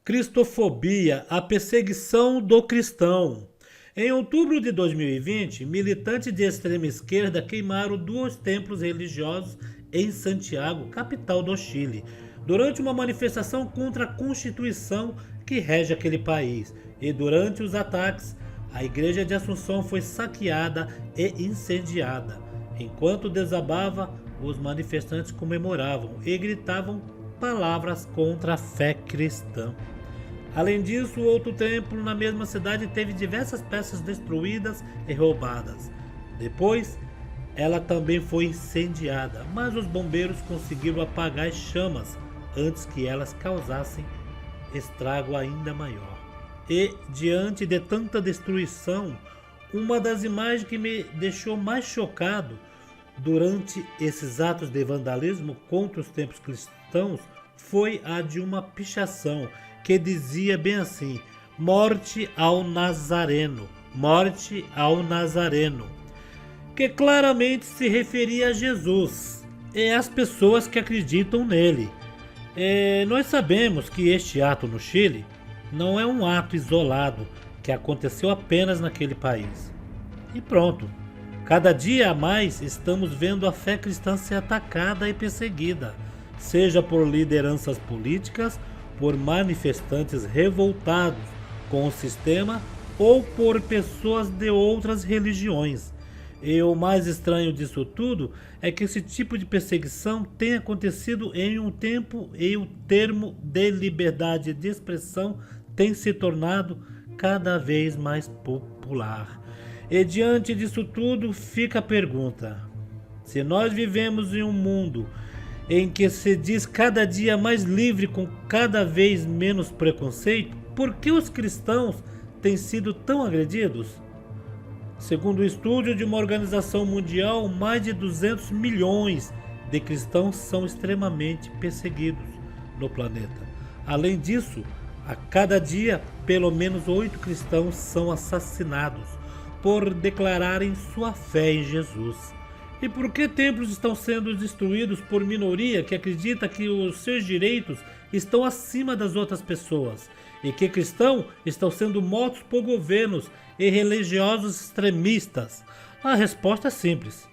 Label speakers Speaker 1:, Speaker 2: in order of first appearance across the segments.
Speaker 1: Cristofobia, a perseguição do cristão. Em outubro de 2020, militantes de extrema esquerda queimaram 2 templos religiosos em Santiago, capital do Chile, durante uma manifestação contra a Constituição que rege aquele país. E durante os ataques, a igreja de Assunção foi saqueada e incendiada. Enquanto desabava, os manifestantes comemoravam e gritavam palavras contra a fé cristã. Além disso, outro templo na mesma cidade teve diversas peças destruídas e roubadas. Depois, ela também foi incendiada, mas os bombeiros conseguiram apagar as chamas antes que elas causassem estrago ainda maior. E, diante de tanta destruição, uma das imagens que me deixou mais chocado durante esses atos de vandalismo contra os templos cristãos foi a de uma pichação que dizia bem assim: morte ao Nazareno, morte ao Nazareno, que claramente se referia a Jesus e às pessoas que acreditam nele. Nós sabemos que este ato no Chile não é um ato isolado que aconteceu apenas naquele país. E pronto, cada dia a mais estamos vendo a fé cristã ser atacada e perseguida, seja por lideranças políticas, por manifestantes revoltados com o sistema ou por pessoas de outras religiões. E o mais estranho disso tudo é que esse tipo de perseguição tem acontecido em um tempo e o termo de liberdade de expressão tem se tornado cada vez mais popular. E diante disso tudo fica a pergunta: se nós vivemos em um mundo em que se diz cada dia mais livre com cada vez menos preconceito, por que os cristãos têm sido tão agredidos? Segundo o estudo de uma organização mundial, mais de 200 milhões de cristãos são extremamente perseguidos no planeta. Além disso, a cada dia, pelo menos 8 cristãos são assassinados por declararem sua fé em Jesus. E por que templos estão sendo destruídos por minoria que acredita que os seus direitos estão acima das outras pessoas? E que cristãos estão sendo mortos por governos e religiosos extremistas? A resposta é simples: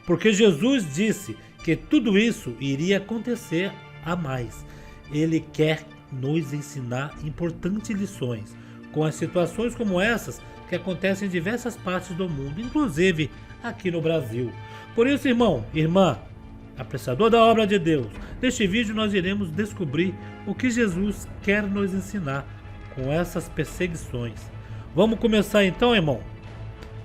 Speaker 1: porque Jesus disse que tudo isso iria acontecer a mais. Ele quer nos ensinar importantes lições com as situações como essas que acontecem em diversas partes do mundo, inclusive aqui no Brasil. Por isso, irmão, irmã, apreciador da obra de Deus, neste vídeo nós iremos descobrir o que Jesus quer nos ensinar com essas perseguições. Vamos começar então, irmão?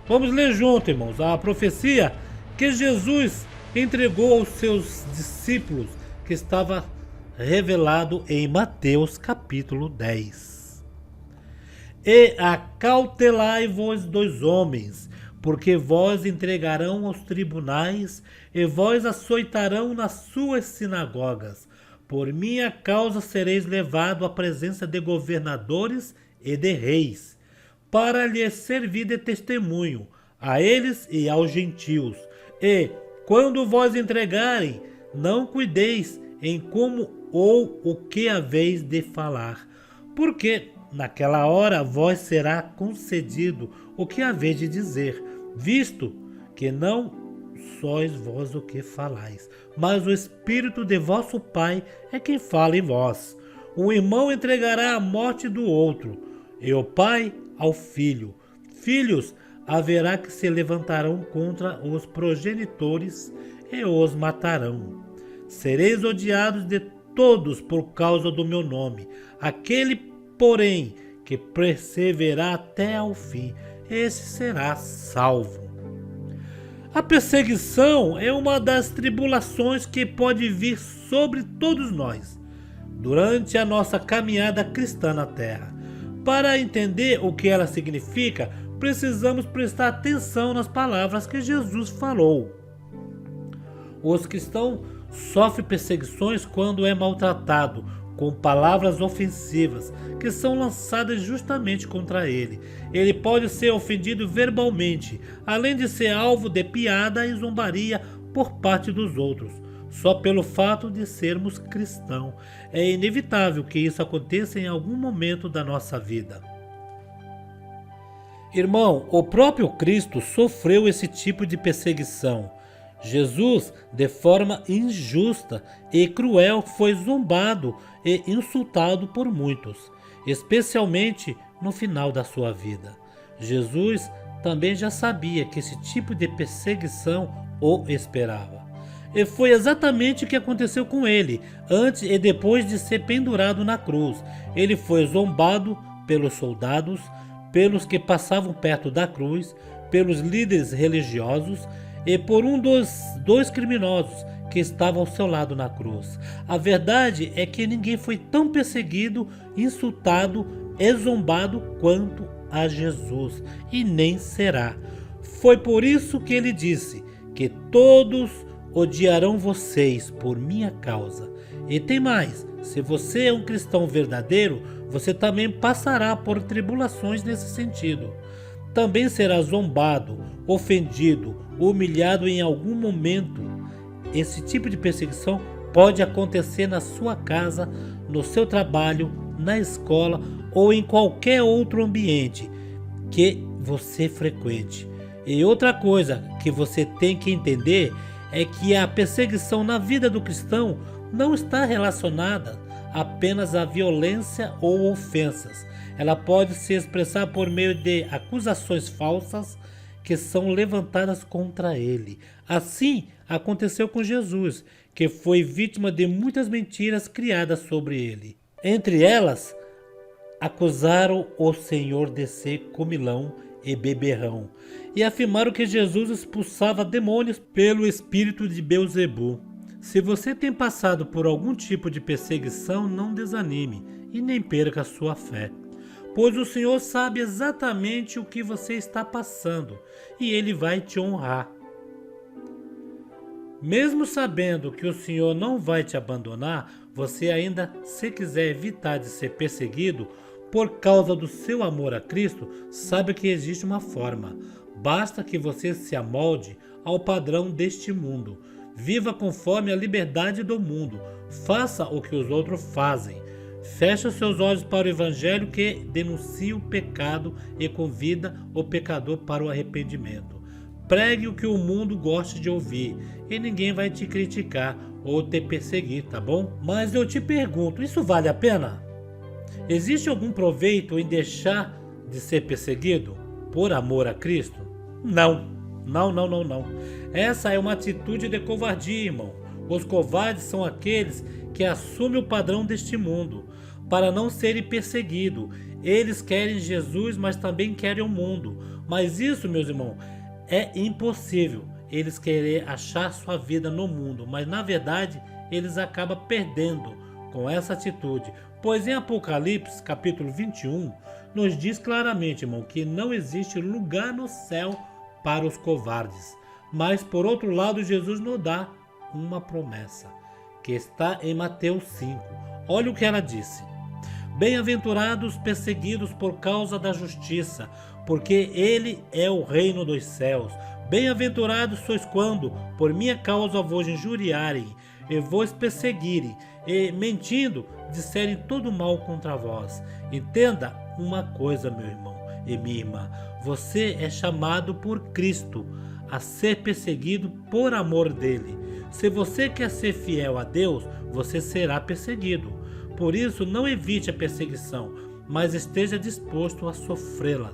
Speaker 1: Vamos ler junto, irmãos, a profecia que Jesus entregou aos seus discípulos, que estava revelado em Mateus capítulo 10. E acautelai-vos dos homens, porque vós entregarão aos tribunais e vós açoitarão nas suas sinagogas. Por minha causa sereis levado à presença de governadores e de reis, para lhes servir de testemunho a eles e aos gentios. E, quando vós entregarem, não cuideis em como ou o que haveis de falar, porque naquela hora vós será concedido o que haveis de dizer, visto que não sois vós o que falais, mas o Espírito de vosso Pai é quem fala em vós. Um irmão entregará a morte do outro, e o pai ao filho. Filhos haverá que se levantarão contra os progenitores e os matarão. Sereis odiados de todos por causa do meu nome. Aquele, porém, que perseverar até ao fim, esse será salvo. A perseguição é uma das tribulações que pode vir sobre todos nós durante a nossa caminhada cristã na Terra. Para entender o que ela significa, precisamos prestar atenção nas palavras que Jesus falou. Os cristãos sofrem perseguições quando é maltratado com palavras ofensivas que são lançadas justamente contra ele. Ele pode ser ofendido verbalmente, além de ser alvo de piada e zombaria por parte dos outros. só pelo fato de sermos cristãos. É inevitável que isso aconteça em algum momento da nossa vida. Irmão, o próprio Cristo sofreu esse tipo de perseguição. Jesus, de forma injusta e cruel, foi zombado e insultado por muitos, especialmente no final da sua vida. Jesus também já sabia que esse tipo de perseguição o esperava. E foi exatamente o que aconteceu com ele, antes e depois de ser pendurado na cruz. Ele foi zombado pelos soldados, pelos que passavam perto da cruz, pelos líderes religiosos e por um dos dois criminosos que estavam ao seu lado na cruz. A verdade é que ninguém foi tão perseguido, insultado e zombado quanto a Jesus, e nem será. Foi por isso que ele disse que todos odiarão vocês por minha causa. E tem mais, se você é um cristão verdadeiro, você também passará por tribulações nesse sentido. Também será zombado, ofendido, humilhado em algum momento. Esse tipo de perseguição pode acontecer na sua casa, no seu trabalho, na escola ou em qualquer outro ambiente que você frequente. E outra coisa que você tem que entender é que a perseguição na vida do cristão não está relacionada apenas à violência ou ofensas. Ela pode se expressar por meio de acusações falsas que são levantadas contra ele. Assim aconteceu com Jesus, que foi vítima de muitas mentiras criadas sobre ele. Entre elas, acusaram o Senhor de ser comilão e beberrão, e afirmaram que Jesus expulsava demônios pelo espírito de Beelzebu. Se você tem passado por algum tipo de perseguição, não desanime e nem perca a sua fé, pois o Senhor sabe exatamente o que você está passando e Ele vai te honrar. Mesmo sabendo que o Senhor não vai te abandonar, você ainda, se quiser evitar de ser perseguido por causa do seu amor a Cristo, sabe que existe uma forma. Basta que você se amolde ao padrão deste mundo. Viva conforme a liberdade do mundo. Faça o que os outros fazem. Feche os seus olhos para o Evangelho que denuncia o pecado e convida o pecador para o arrependimento. Pregue o que o mundo gosta de ouvir e ninguém vai te criticar ou te perseguir, tá bom? Mas eu te pergunto, isso vale a pena? Existe algum proveito em deixar de ser perseguido por amor a Cristo? Não. Essa é uma atitude de covardia, irmão. Os covardes são aqueles que assumem o padrão deste mundo para não serem perseguidos. Eles querem Jesus, mas também querem o mundo. Mas isso, meus irmãos, é impossível. Eles querem achar sua vida no mundo, mas na verdade eles acabam perdendo com essa atitude. Pois em Apocalipse, capítulo 21, nos diz claramente, irmão, que não existe lugar no céu para os covardes. Mas por outro lado, Jesus nos dá uma promessa, que está em Mateus 5. Olha o que ela disse: bem-aventurados perseguidos por causa da justiça, porque ele é o reino dos céus. Bem-aventurados sois quando, por minha causa, vos injuriarem e vos perseguirem, e mentindo, disserem todo mal contra vós. Entenda uma coisa, meu irmão e minha irmã: você é chamado por Cristo a ser perseguido por amor dele. Se você quer ser fiel a Deus, você será perseguido. Por isso, não evite a perseguição, mas esteja disposto a sofrê-la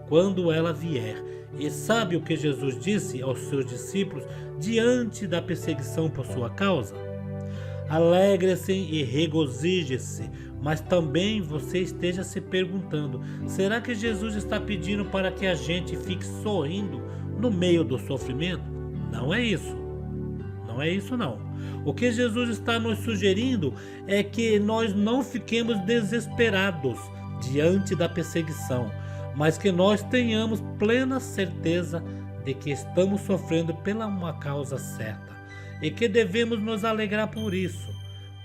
Speaker 1: quando ela vier. E sabe o que Jesus disse aos seus discípulos diante da perseguição por sua causa? Alegre-se e regozije-se, mas também você esteja se perguntando: será que Jesus está pedindo para que a gente fique sorrindo no meio do sofrimento? Não é isso. Não é isso não. O que Jesus está nos sugerindo é que nós não fiquemos desesperados diante da perseguição, mas que nós tenhamos plena certeza de que estamos sofrendo pela uma causa certa e que devemos nos alegrar por isso,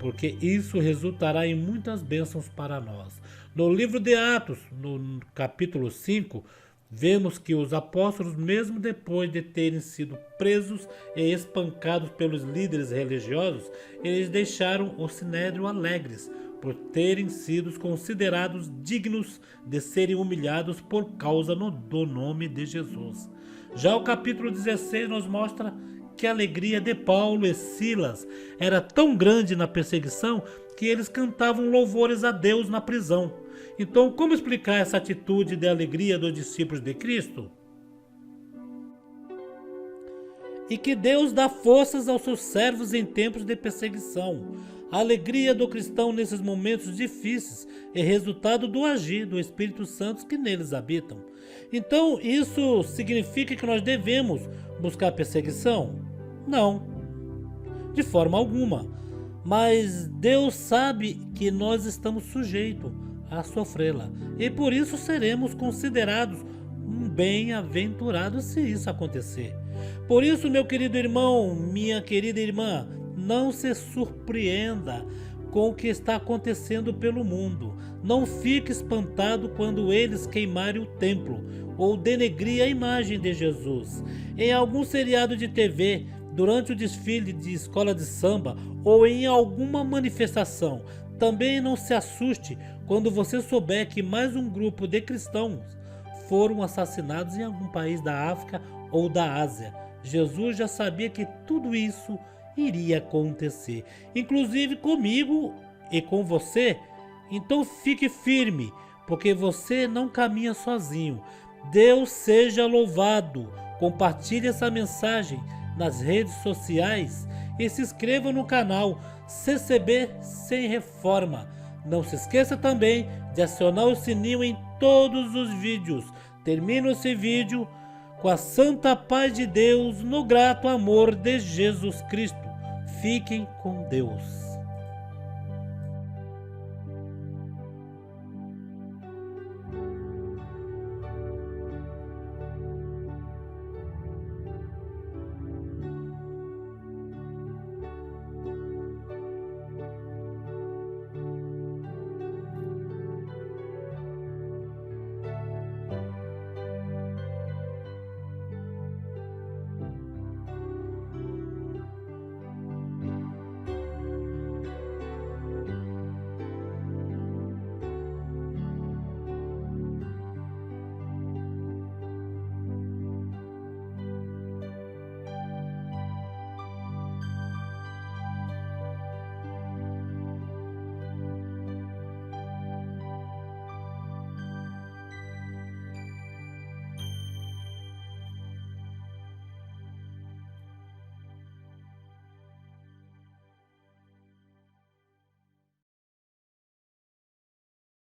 Speaker 1: porque isso resultará em muitas bênçãos para nós. No livro de Atos, no capítulo 5, Vemos que os apóstolos, mesmo depois de terem sido presos e espancados pelos líderes religiosos, eles deixaram o sinédrio alegres por terem sido considerados dignos de serem humilhados por causa do nome de Jesus. Já o capítulo 16 nos mostra que a alegria de Paulo e Silas era tão grande na perseguição que eles cantavam louvores a Deus na prisão. Então, como explicar essa atitude de alegria dos discípulos de Cristo? E que Deus dá forças aos seus servos em tempos de perseguição. A alegria do cristão nesses momentos difíceis é resultado do agir do Espírito Santo que neles habitam. Então, isso significa que nós devemos buscar perseguição? Não, de forma alguma. Mas Deus sabe que nós estamos sujeitos a sofrê-la, e por isso seremos considerados um bem-aventurado se isso acontecer. Por isso, meu querido irmão, minha querida irmã, não se surpreenda com o que está acontecendo pelo mundo. Não fique espantado quando eles queimarem o templo ou denegrir a imagem de Jesus. Em algum seriado de TV, durante o desfile de escola de samba ou em alguma manifestação, também não se assuste quando você souber que mais um grupo de cristãos foram assassinados em algum país da África ou da Ásia. Jesus já sabia que tudo isso iria acontecer, inclusive comigo e com você. Então fique firme, porque você não caminha sozinho. Deus seja louvado. Compartilhe essa mensagem nas redes sociais e se inscreva no canal CCB Sem Reforma. Não se esqueça também de acionar o sininho em todos os vídeos. Termino esse vídeo com a santa paz de Deus no grato amor de Jesus Cristo. Fiquem com Deus.